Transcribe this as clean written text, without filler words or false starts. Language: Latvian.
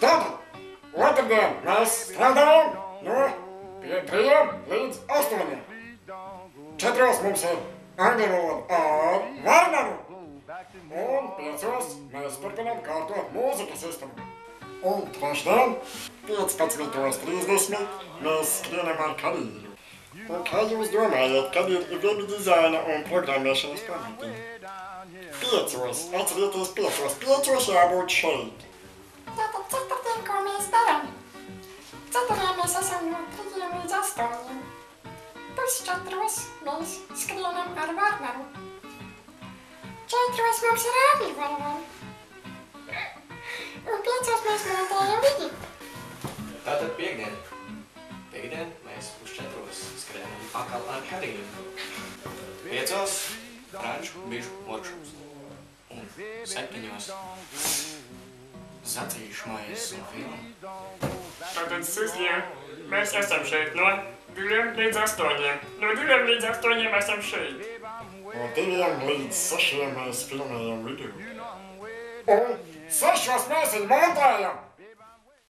Tātad, otrdien mēs strādājam no 5 līdz 8. 4 mums ir angļu valoda ar Varnaru. Un 5 mēs turpinām kārtot mūzikas istabu. Un trešdien 15:30 mēs skrienam ar karīru. Un kā jūs domājat, kad ir web dizaina un programmēšanas pamati? 5. Atcerieties 5. 5 jābūt šeit. Tātad ceturtdien, ko mēs darām? Ceturtdien mēs esam no 3 līdz 8. Pus-4 mēs skrienam ar Varnaru. 4 mums ir āgļu valoda. Un 5 mēs montējam vidi. Tātad piekdien. Piekdien mēs pus-4 skrienam pakal ar karību. 5 franču bižu workshops. Un 7 zacīšu maizes un filmu. Tātad sestdien mēs esam šeit no 2 līdz 8. No 2 līdz 8 esam šeit. No 2 līdz 6 mēs filmējam video. Un 6 mēs montējam